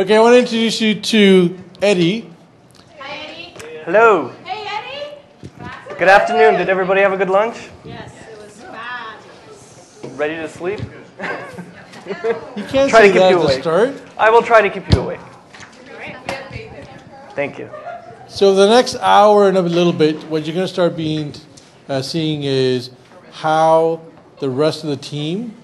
Okay, I want to introduce you to Eddie. Hi, Eddie. Hello. Hey, Eddie. Good afternoon. Did everybody have a good lunch? Yes, it was fabulous. Ready to sleep? You can't Try to say keep that you at the awake. start. I will try to keep you awake. Thank you. So the next hour and a little bit, what you're going to start seeing is how the rest of the team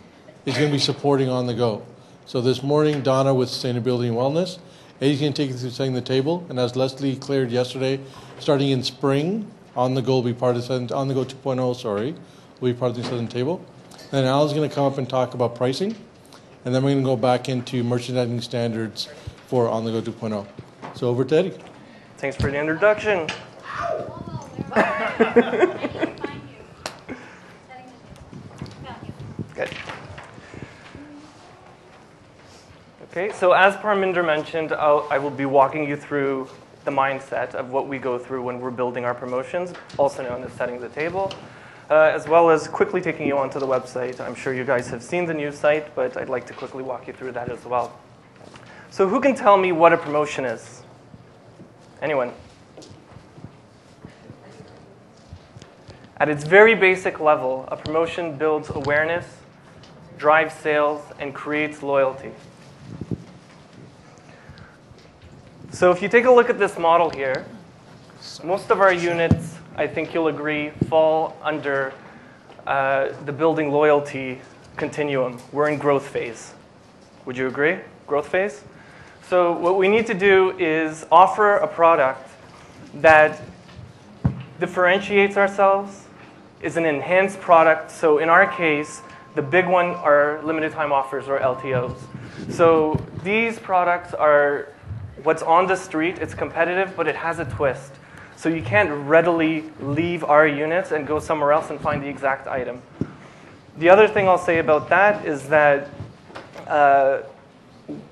is going to be supporting On the Go. So this morning, Donna with Sustainability and Wellness, Eddie's going to take you through setting the table, and as Leslie cleared yesterday, starting in spring, On the Go will be part of On the Go 2.0, will be part of the setting table. Then Al's going to come up and talk about pricing, and then we're going to go back into merchandising standards for On the Go 2.0. So over to Eddie. Thanks for the introduction. Good. Okay, so as Parminder mentioned, I will be walking you through the mindset of what we go through when we're building our promotions, also known as setting the table, as well as quickly taking you onto the website. I'm sure you guys have seen the new site, but I'd like to quickly walk you through that as well. So who can tell me what a promotion is? Anyone? At its very basic level, a promotion builds awareness, drives sales, and creates loyalty. So if you take a look at this model here, most of our units, I think you'll agree, fall under the building loyalty continuum. We're in growth phase. Would you agree? Growth phase? So what we need to do is offer a product that differentiates ourselves, is an enhanced product. So in our case, the big one are limited time offers, or LTOs. So these products are what's on the street. It's competitive, but it has a twist. So you can't readily leave our units and go somewhere else and find the exact item. The other thing I'll say about that is that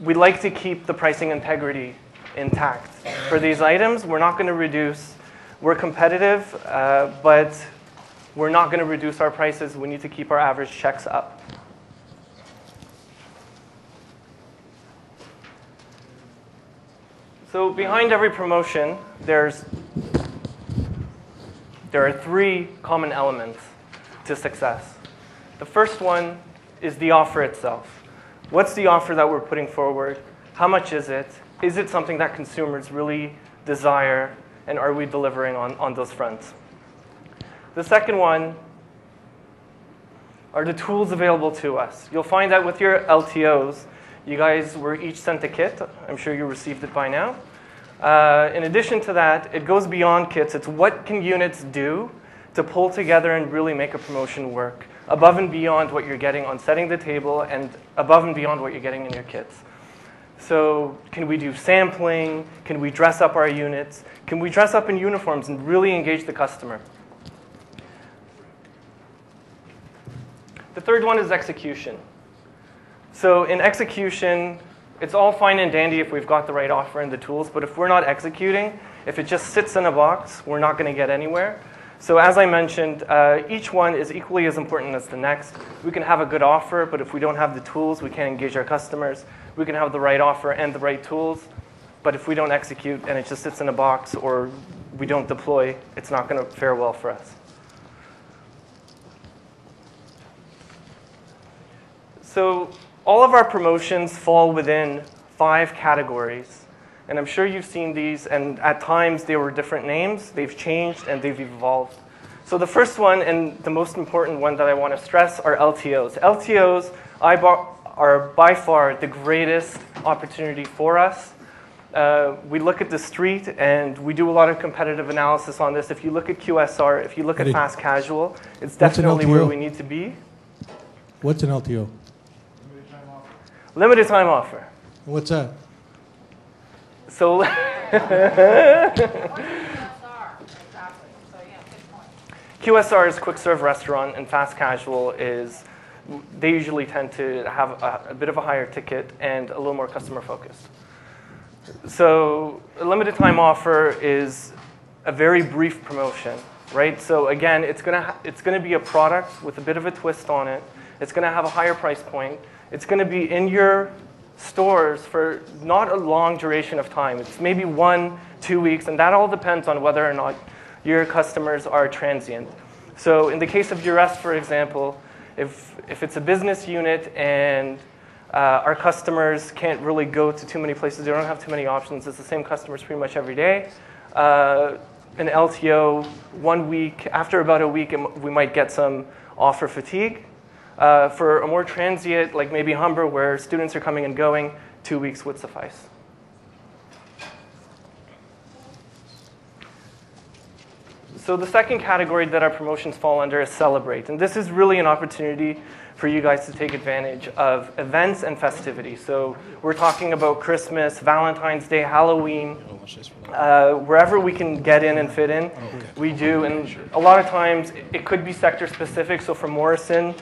we like to keep the pricing integrity intact. For these items, we're not going to reduce. We're competitive, but we're not going to reduce our prices. We need to keep our average checks up. So behind every promotion, there are three common elements to success. The first one is the offer itself. What's the offer that we're putting forward? How much is it? Is it something that consumers really desire? And are we delivering on those fronts? The second one are the tools available to us. You'll find that with your LTOs, you guys were each sent a kit. I'm sure you received it by now. In addition to that, it goes beyond kits. It's what can units do to pull together and really make a promotion work, above and beyond what you're getting on setting the table and above and beyond what you're getting in your kits. So can we do sampling? Can we dress up our units? Can we dress up in uniforms and really engage the customer? The third one is execution. So in execution, it's all fine and dandy if we've got the right offer and the tools, but if we're not executing, if it just sits in a box, we're not going to get anywhere. So as I mentioned, each one is equally as important as the next. We can have a good offer, but if we don't have the tools, we can't engage our customers. We can have the right offer and the right tools, but if we don't execute and it just sits in a box or we don't deploy, it's not going to fare well for us. So all of our promotions fall within 5 categories. And I'm sure you've seen these, and at times they were different names. They've changed and they've evolved. So the first one, and the most important one that I want to stress, are LTOs. LTOs are by far the greatest opportunity for us. We look at the street and we do a lot of competitive analysis on this. If you look at QSR, if you look at fast casual, it's definitely where we need to be. What's an LTO? Limited time offer. What's that? So QSR is quick serve restaurant, and fast casual is, they usually tend to have a bit of a higher ticket and a little more customer focused. So a limited time offer is a very brief promotion, right? So again, it's gonna be a product with a bit of a twist on it. It's gonna have a higher price point. It's gonna be in your stores for not a long duration of time. It's maybe 1-2 weeks, and that all depends on whether or not your customers are transient. So in the case of US, for example, if it's a business unit and our customers can't really go to too many places, they don't have too many options, it's the same customers pretty much every day, an LTO, 1 week, after about a week, we might get some offer fatigue. For a more transient, like maybe Humber, where students are coming and going, 2 weeks would suffice. So the second category that our promotions fall under is Celebrate. And this is really an opportunity for you guys to take advantage of events and festivities. So we're talking about Christmas, Valentine's Day, Halloween, wherever we can get in and fit in, we do. And a lot of times it could be sector specific. So for Morrison,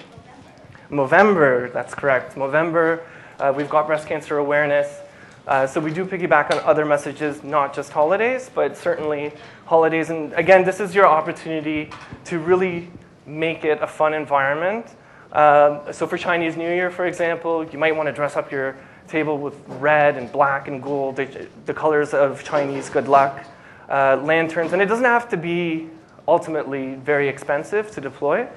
Movember, that's correct. Movember, we've got breast cancer awareness. So we do piggyback on other messages, not just holidays, but certainly holidays. And again, this is your opportunity to really make it a fun environment. So for Chinese New Year, for example, you might want to dress up your table with red and black and gold, the colors of Chinese good luck, lanterns. And it doesn't have to be ultimately very expensive to deploy.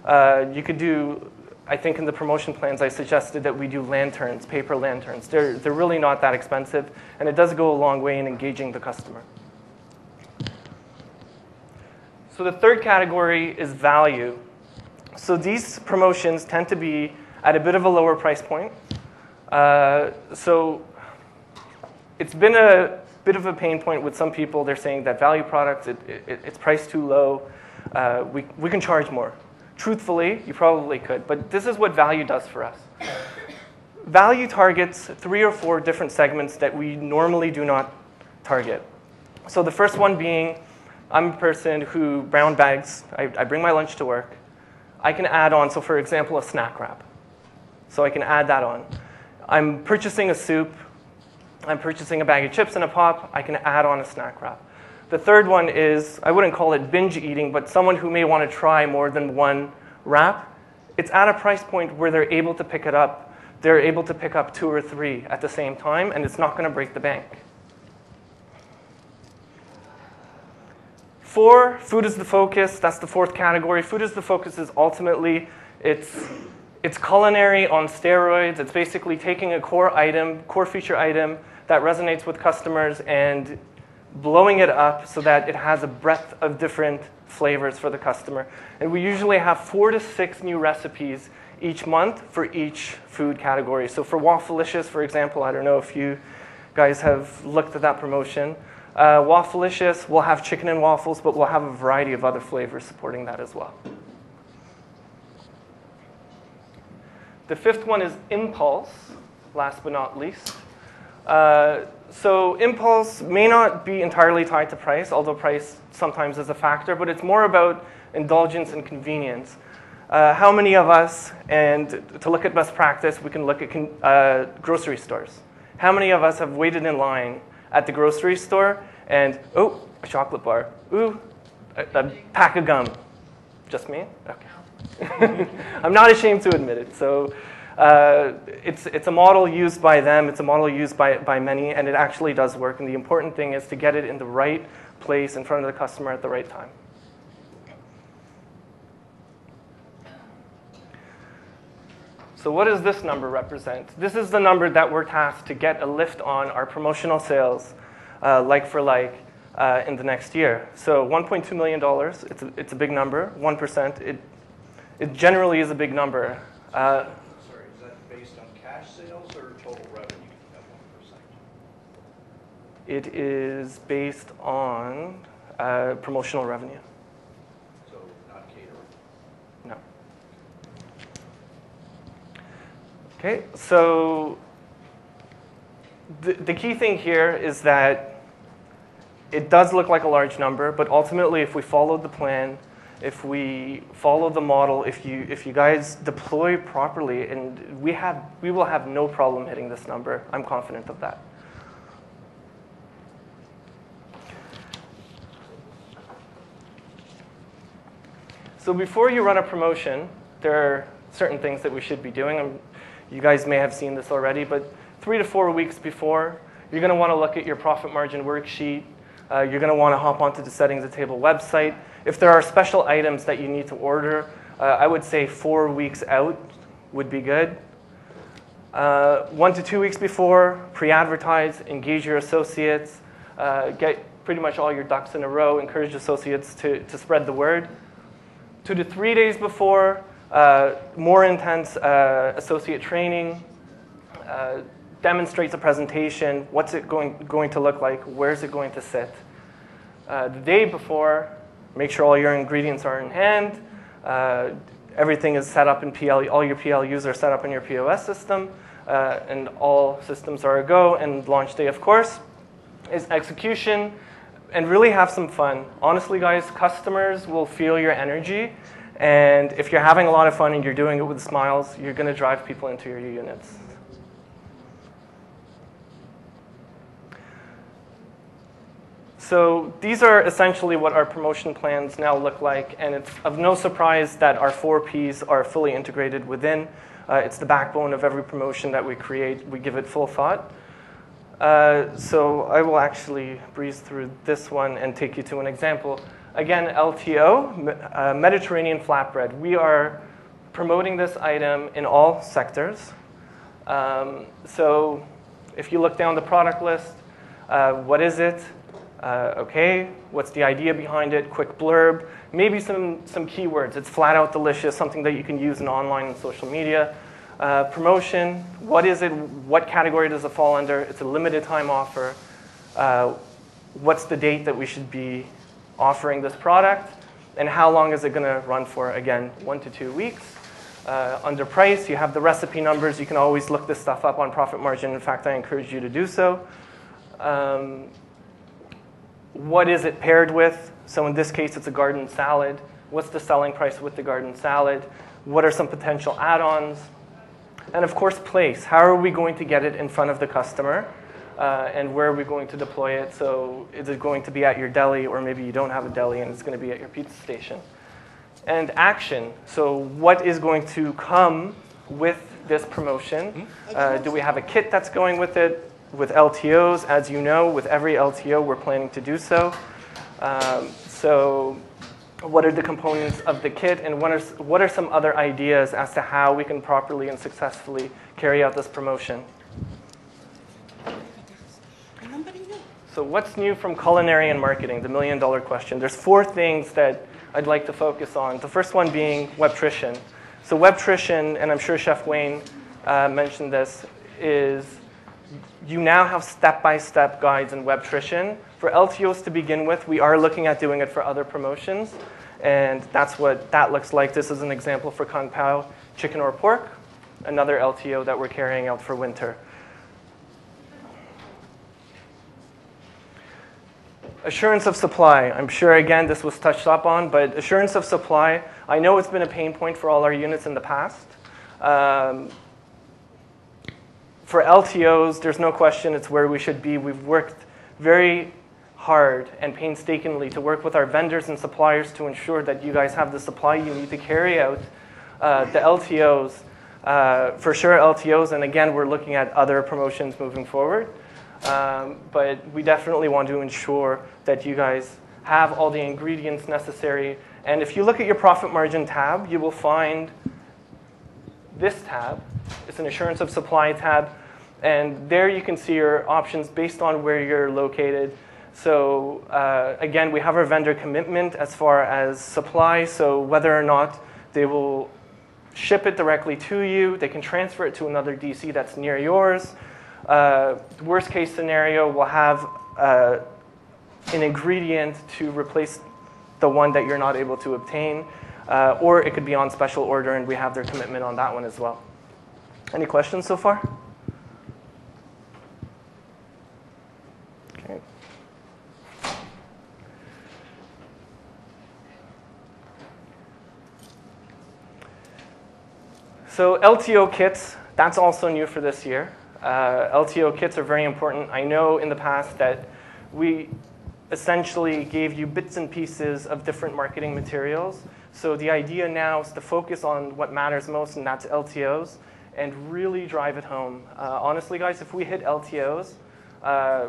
You could do, I think in the promotion plans, I suggested that we do lanterns, paper lanterns. They're really not that expensive, and it does go a long way in engaging the customer. So the third category is value. So these promotions tend to be at a bit of a lower price point. So it's been a bit of a pain point with some people. They're saying that value products, it's priced too low. We can charge more. Truthfully, you probably could, but this is what value does for us. Value targets 3 or 4 different segments that we normally do not target. So the first one being, I'm a person who brown bags, I bring my lunch to work. I can add on, so for example, a snack wrap. So I can add that on. I'm purchasing a soup, I'm purchasing a bag of chips and a pop, I can add on a snack wrap. The third one is, I wouldn't call it binge eating, but someone who may want to try more than one wrap. It's at a price point where they're able to pick it up. They're able to pick up 2 or 3 at the same time, and it's not going to break the bank. 4, food is the focus. That's the fourth category. Food is the focus is ultimately, it's culinary on steroids. It's basically taking a core feature item that resonates with customers and blowing it up so that it has a breadth of different flavors for the customer. And we usually have 4 to 6 new recipes each month for each food category. So for Waffleicious, for example, I don't know if you guys have looked at that promotion. Waffleicious, we'll have chicken and waffles, but we'll have a variety of other flavors supporting that as well. The fifth one is Impulse, last but not least. So Impulse may not be entirely tied to price, although price sometimes is a factor, but it's more about indulgence and convenience. How many of us, and to look at best practice, we can look at grocery stores. How many of us have waited in line at the grocery store and, oh, a chocolate bar, ooh, a pack of gum? Just me? Okay. I'm not ashamed to admit it. So it's a model used by them, it's a model used by many, and it actually does work. And the important thing is to get it in the right place in front of the customer at the right time. So what does this number represent? This is the number that we're tasked to get a lift on our promotional sales, like for like, in the next year. So $1.2 million, it's a big number, 1%. It generally is a big number. Sorry, is that based on cash sales or total revenue at 1%? It is based on promotional revenue. So not catering? No. Okay, so the key thing here is that it does look like a large number, but ultimately if we follow the plan, if we follow the model, if you guys deploy properly, and we will have no problem hitting this number. I'm confident of that. So before you run a promotion, there are certain things that we should be doing. You guys may have seen this already, but 3 to 4 weeks before, you're going to want to look at your profit margin worksheet. You're going to want to hop onto the Settings at Table website. If there are special items that you need to order, I would say 4 weeks out would be good. 1 to 2 weeks before, pre-advertise, engage your associates, get pretty much all your ducks in a row, encourage associates to spread the word. 2 to 3 days before, more intense associate training, demonstrates a presentation, what's it going to look like, where's it going to sit. The day before, make sure all your ingredients are in hand, everything is set up in PL, all your PLUs are set up in your POS system, and all systems are a go, and launch day, of course, is execution, and really have some fun. Honestly, guys, customers will feel your energy, and if you're having a lot of fun and you're doing it with smiles, you're going to drive people into your units. So these are essentially what our promotion plans now look like, and it's of no surprise that our 4 Ps are fully integrated within. It's the backbone of every promotion that we create. We give it full thought. So I will actually breeze through this one and take you to an example. Again, LTO, Mediterranean flatbread. We are promoting this item in all sectors. So if you look down the product list, what is it? Okay, what's the idea behind it? Quick blurb, maybe some keywords. It's flat out delicious, something that you can use in online and social media. Promotion, what is it? What category does it fall under? It's a limited time offer. What's the date that we should be offering this product? And how long is it going to run for? Again, 1 to 2 weeks. Under price, you have the recipe numbers. You can always look this stuff up on Profit Margin. In fact, I encourage you to do so. What is it paired with? So in this case, it's a garden salad. What's the selling price with the garden salad? What are some potential add-ons? And of course, place. How are we going to get it in front of the customer? And where are we going to deploy it? So is it going to be at your deli, or maybe you don't have a deli and it's going to be at your pizza station? And action. So what is going to come with this promotion? Do we have a kit that's going with it? With LTOs, as you know, with every LTO, we're planning to do so. So what are the components of the kit, and what are some other ideas as to how we can properly and successfully carry out this promotion? So what's new from culinary and marketing, the million-dollar question? There's 4 things that I'd like to focus on. The first one being Webtrition. So Webtrition, and I'm sure Chef Wayne mentioned this, is you now have step-by-step guides in Webtrition. For LTOs to begin with, we are looking at doing it for other promotions, and that's what that looks like. This is an example for Kung Pao chicken or pork, another LTO that we're carrying out for winter. Assurance of supply. I'm sure, again, this was touched up on, but assurance of supply, I know it's been a pain point for all our units in the past. For LTOs, there's no question it's where we should be. We've worked very hard and painstakingly to work with our vendors and suppliers to ensure that you guys have the supply you need to carry out the LTOs. For sure LTOs, and again, we're looking at other promotions moving forward. But we definitely want to ensure that you guys have all the ingredients necessary. And if you look at your profit margin tab, you will find this tab. It's an assurance of supply tab. And there you can see your options based on where you're located. So again, we have our vendor commitment as far as supply. So whether or not they will ship it directly to you, they can transfer it to another DC that's near yours. Worst case scenario, we'll have an ingredient to replace the one that you're not able to obtain. Or it could be on special order, and we have their commitment on that one as well. Any questions so far? Okay. So LTO kits, that's also new for this year. LTO kits are very important. I know in the past that we essentially gave you bits and pieces of different marketing materials. So the idea now is to focus on what matters most, and that's LTOs. and really drive it home. Honestly, guys, if we hit LTOs,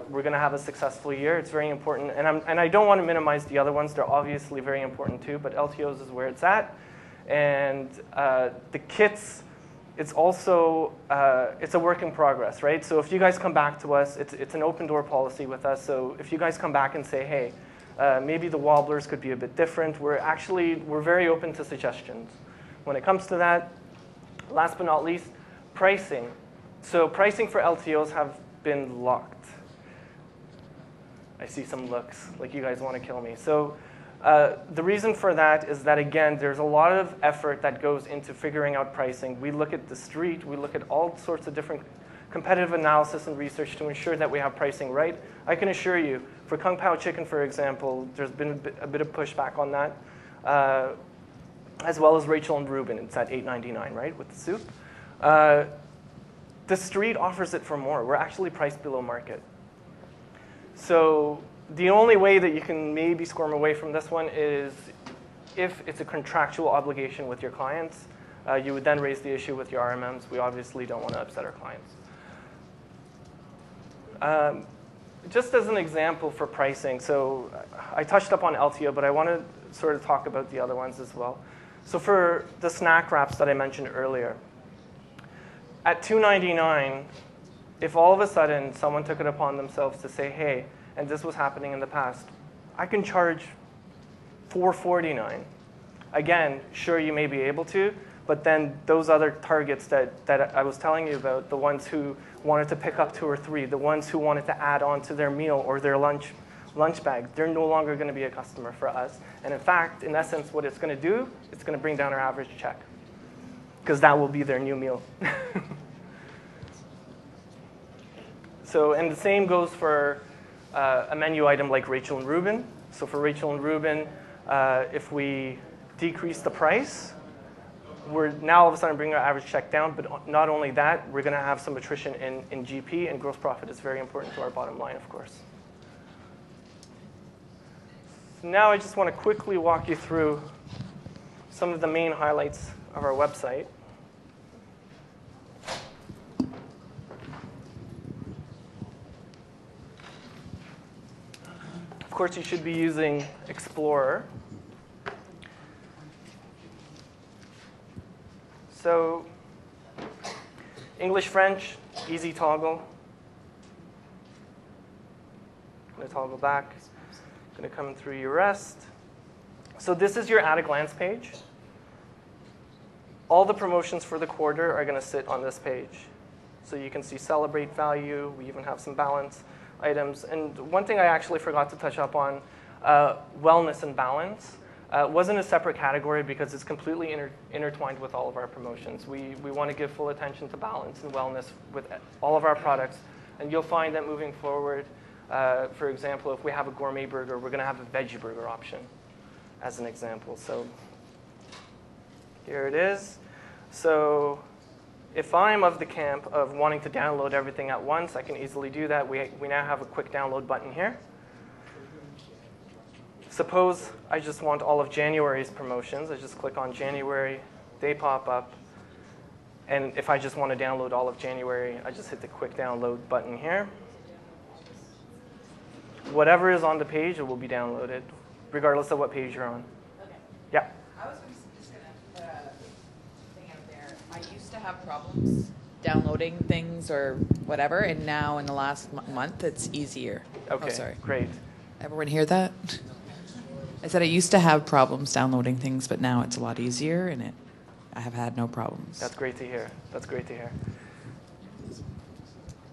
we're going to have a successful year. It's very important. And I don't want to minimize the other ones. They're obviously very important too, but LTOs is where it's at. And the kits, it's also, it's a work in progress, right? So if you guys come back to us, it's an open door policy with us. So if you guys come back and say, hey, maybe the wobblers could be a bit different, we're very open to suggestions. When it comes to that, last but not least, pricing. So pricing for LTOs have been locked. I see some looks like you guys want to kill me. So the reason for that is that, again, there's a lot of effort that goes into figuring out pricing. We look at the street. We look at all sorts of different competitive analysis and research to ensure that we have pricing right. I can assure you, for Kung Pao chicken, for example, there's been a bit of pushback on that, as well as Rachel and Reuben. It's at $8.99, right, with the soup. The street offers it for more. We're actually priced below market. So the only way that you can maybe squirm away from this one is if it's a contractual obligation with your clients. You would then raise the issue with your RMMs. We obviously don't want to upset our clients. Just as an example for pricing, so I touched up on LTO, but I want to sort of talk about the other ones as well. So for the snack wraps that I mentioned earlier, at $2.99, if all of a sudden someone took it upon themselves to say, hey, and this was happening in the past, I can charge $4.49. Again, sure, you may be able to, but then those other targets that I was telling you about, the ones who wanted to pick up 2 or 3, the ones who wanted to add on to their meal or their lunch bag, they're no longer going to be a customer for us. And in fact, in essence, what it's going to do, it's going to bring down our average check, because that will be their new meal. So, and the same goes for a menu item like Rachel and Reuben. So for Rachel and Reuben, if we decrease the price, we're now all of a sudden bringing our average check down, but not only that, we're going to have some attrition in GP, and gross profit is very important to our bottom line, of course. So now I just want to quickly walk you through some of the main highlights of our website. Of course, you should be using Explorer. So English, French, easy toggle. I'm going to toggle back. Going to come through your rest. So this is your at-a-glance page. All the promotions for the quarter are going to sit on this page. So you can see celebrate value. We even have some balance items. And one thing I actually forgot to touch up on, wellness and balance, wasn't a separate category because it's completely intertwined with all of our promotions. We want to give full attention to balance and wellness with all of our products. And you'll find that moving forward, for example, if we have a gourmet burger, we're going to have a veggie burger option as an example. So here it is. So if I'm of the camp of wanting to download everything at once, I can easily do that. We now have a quick download button here. Suppose I just want all of January's promotions. I just click on January. They pop up. And if I just want to download all of January, I just hit the quick download button here. Whatever is on the page, it will be downloaded, regardless of what page you're on. Okay. Yeah. I was just going to put a thing out there. I used to have problems downloading things or whatever, and now in the last month, it's easier. Okay, Oh, sorry. great. Everyone hear that? I said I used to have problems downloading things, but now it's a lot easier, and I have had no problems. That's great to hear. That's great to hear.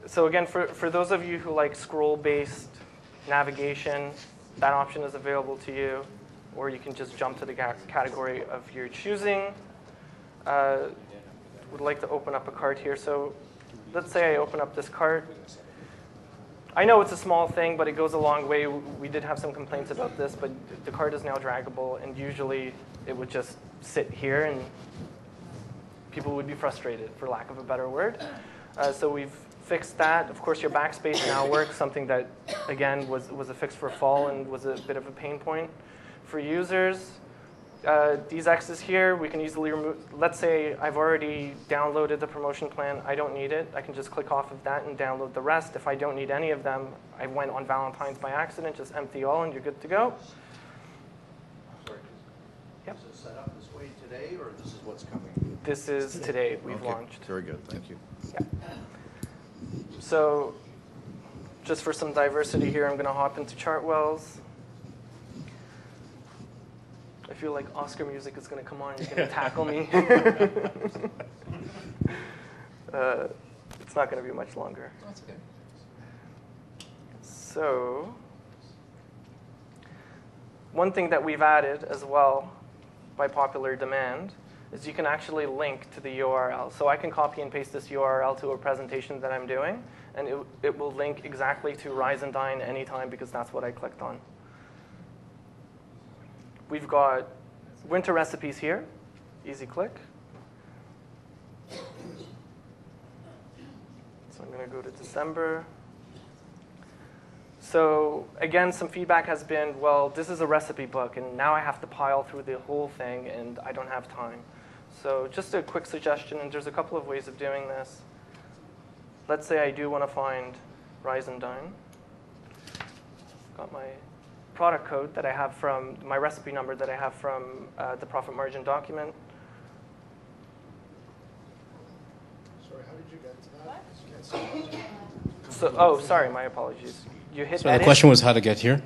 So again, for those of you who like scroll-based navigation, that option is available to you, or you can just jump to the category of your choosing. Would like to open up a cart here. So let's say I open up this cart. I know it's a small thing, but it goes a long way. We did have some complaints about this, but the cart is now draggable, and usually it would just sit here, and people would be frustrated, for lack of a better word. So we've fixed that. Of course, your backspace now works, something that, again, was a fix for fall and was a bit of a pain point for users. these X's here, we can easily remove. Let's say I've already downloaded the promotion plan. I don't need it. I can just click off of that and download the rest. If I don't need any of them, I went on Valentine's by accident, just empty all and you're good to go. Sorry, Yep. is it set up this way today, or this is what's coming? This is today we've Okay, launched. Very good, thank you. So just for some diversity here, I'm going to hop into Chartwells. I feel like Oscar music is going to come on and you're going to tackle me. It's not going to be much longer. That's okay. So one thing that we've added as well by popular demand is you can actually link to the URL. So I can copy and paste this URL to a presentation that I'm doing, and it will link exactly to Rise and Dine anytime because that's what I clicked on. We've got winter recipes here, easy click. So I'm going to go to December. So again, some feedback has been, well, this is a recipe book, and now I have to pile through the whole thing, and I don't have time. So just a quick suggestion, and there's a couple of ways of doing this. Let's say I do want to find Rise and Dine. Got my product code that I have from, my recipe number that I have from the profit margin document. Sorry, how did you get to that? So, oh, sorry, my apologies. You hit So edit. the question was how to get here.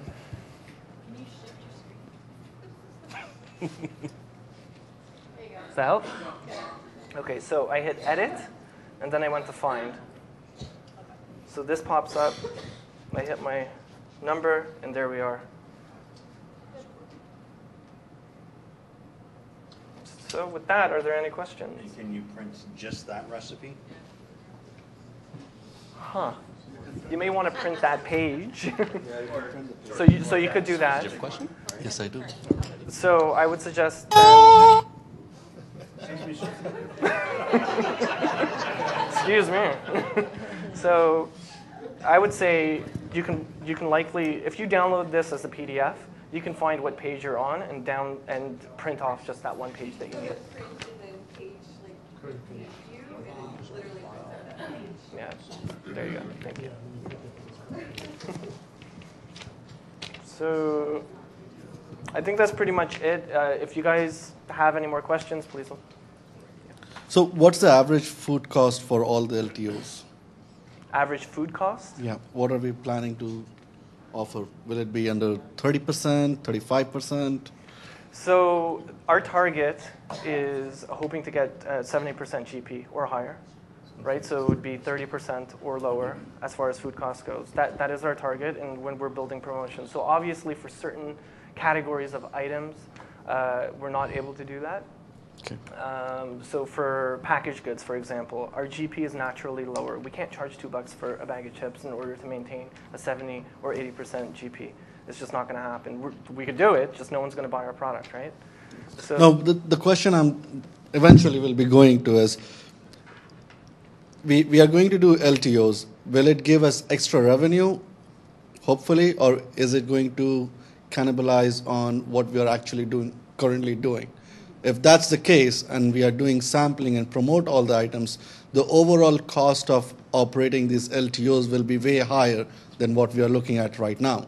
Does that help? Okay, so I hit edit, and then I went to find. So this pops up. I hit my number, and there we are. So with that, are there any questions? And can you print just that recipe? Huh. You may want to print that page. So you could do that. Do you have a question? Yes, I do. So I would suggest then, excuse me. So I would say you can likely, if you download this as a PDF, you can find what page you're on and print off just that one page that you need. Yeah, there you go. Thank you. So I think that's pretty much it. If you guys have any more questions, please. So what's the average food cost for all the LTOs? Average food cost? Yeah. What are we planning to offer? Will it be under 30%, 35%? So our target is hoping to get 70% GP or higher, right? So it would be 30% or lower as far as food cost goes. That is our target, and when we're building promotions. So obviously for certain categories of items, we're not able to do that. Okay. So for packaged goods, for example, our GP is naturally lower. We can't charge $2 for a bag of chips in order to maintain a 70 or 80% GP. It's just not going to happen. We could do it, just no one's going to buy our product, right? So Now, the question I'm eventually will be going to is, we are going to do LTOs. Will it give us extra revenue, hopefully, or is it going to cannibalize on what we are actually currently doing? If that's the case, and we are doing sampling and promote all the items, the overall cost of operating these LTOs will be way higher than what we are looking at right now.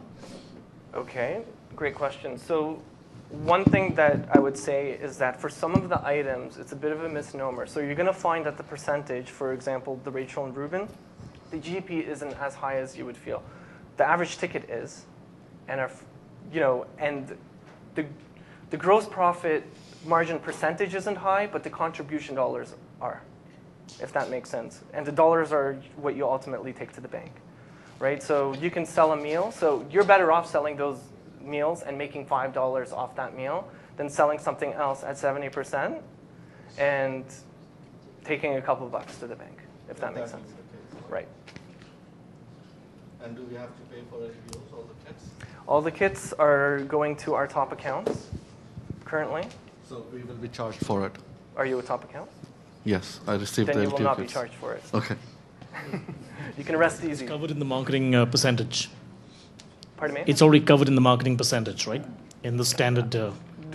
okay, great question. So one thing that I would say is that for some of the items, it's a bit of a misnomer. So you're going to find that the percentage, for example, the Rachel and Reuben, the GP isn't as high as you would feel. The average ticket is, and the gross profit margin percentage isn't high, but the contribution dollars are, if that makes sense. And the dollars are what you ultimately take to the bank, right? So you can sell a meal. So you're better off selling those meals and making $5 off that meal than selling something else at 70% and taking a couple bucks to the bank, if that makes sense. Right. And do we have to pay for LTOs, all the kits? All the kits are going to our top accounts currently. So we will be charged for it? Are you a top account? Yes, I received Then the you will LTO not be kits. charged for it. Okay. You can rest easy. Covered in the marketing percentage. Pardon me? It's already covered in the marketing percentage, right? In the standard.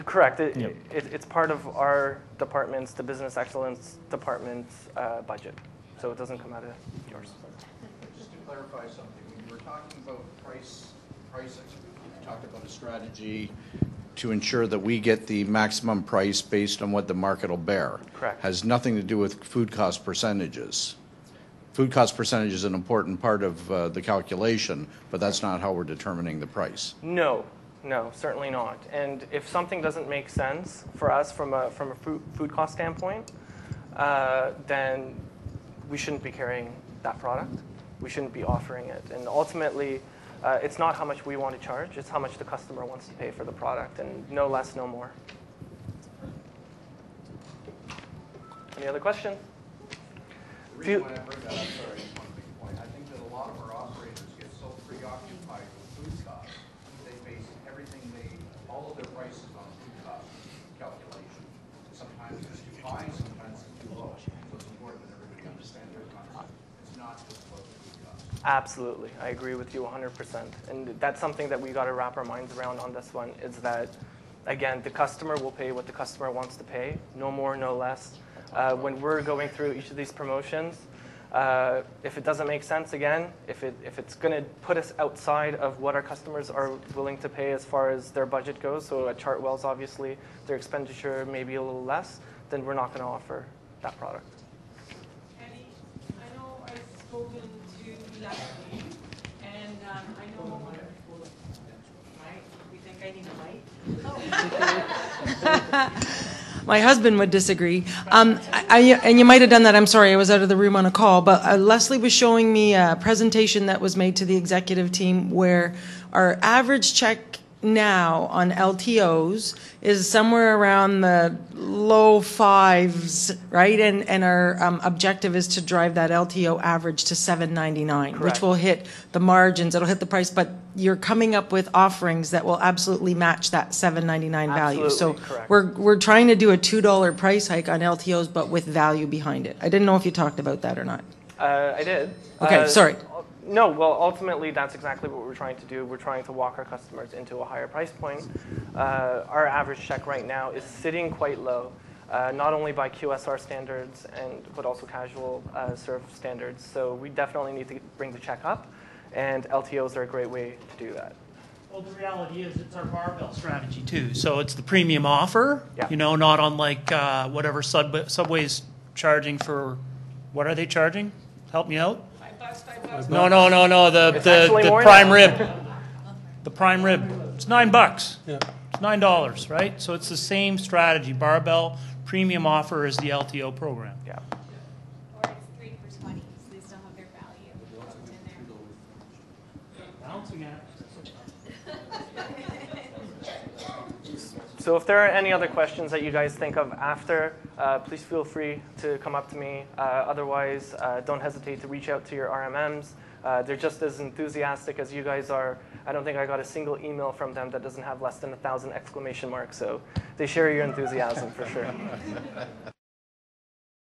Correct. Yep. It's part of our department's, the business excellence department's budget, so it doesn't come out of yours. Just to clarify something, when you were talking about pricing, you talked about a strategy to ensure that we get the maximum price based on what the market will bear. Correct. Has nothing to do with food cost percentages. Food cost percentage is an important part of the calculation, but that's not how we're determining the price. No, certainly not. And if something doesn't make sense for us from a food cost standpoint, then we shouldn't be carrying that product. We shouldn't be offering it. And ultimately, it's not how much we want to charge, it's how much the customer wants to pay for the product, and no less, no more. Any other questions? The reason why I bring that up, sorry, just one big point. I think that a lot of our operators get so preoccupied with food costs, they base everything all of their prices on food cost calculation. Sometimes it's too high, sometimes it's too low. So it's important that everybody understand their concept. It's not just about the food cost. Absolutely, I agree with you 100%. And that's something that we got to wrap our minds around on this one, is that, again, the customer will pay what the customer wants to pay, no more, no less. When we're going through each of these promotions, if it doesn't make sense, again, if it's going to put us outside of what our customers are willing to pay as far as their budget goes, so at Chartwell's, obviously, their expenditure may be a little less, then we're not going to offer that product. Eddie, I know I've spoken to Leslie, and I know, right, we think I need a mic? My husband would disagree. And you might have done that. I'm sorry, I was out of the room on a call. But Leslie was showing me a presentation that was made to the executive team where our average check now on LTOs is somewhere around the low fives, right? And our objective is to drive that LTO average to $7.99, which will hit the margins, it'll hit the price, but you're coming up with offerings that will absolutely match that $7.99 value. So correct. we're trying to do a $2 price hike on LTOs, but with value behind it. I didn't know if you talked about that or not. I did. Okay, sorry. No, well, ultimately, that's exactly what we're trying to do. We're trying to walk our customers into a higher price point. Our average check right now is sitting quite low, not only by QSR standards, but also casual serve standards. So we definitely need to bring the check up, and LTOs are a great way to do that. Well, the reality is it's our barbell strategy, too. So it's the premium offer, Yeah. you know, not unlike whatever Subway's charging for. What are they charging? Help me out. No. The prime rib. The prime rib. It's $9. Yeah. It's $9, right? So it's the same strategy. Barbell premium offer is the LTO program. Yeah. Or it's 3 for 20, so they still have their value in there. Bouncing act. So if there are any other questions that you guys think of after, please feel free to come up to me. Otherwise, don't hesitate to reach out to your RMMs. They're just as enthusiastic as you guys are. I don't think I got a single email from them that doesn't have less than 1,000 exclamation marks. So they share your enthusiasm for sure.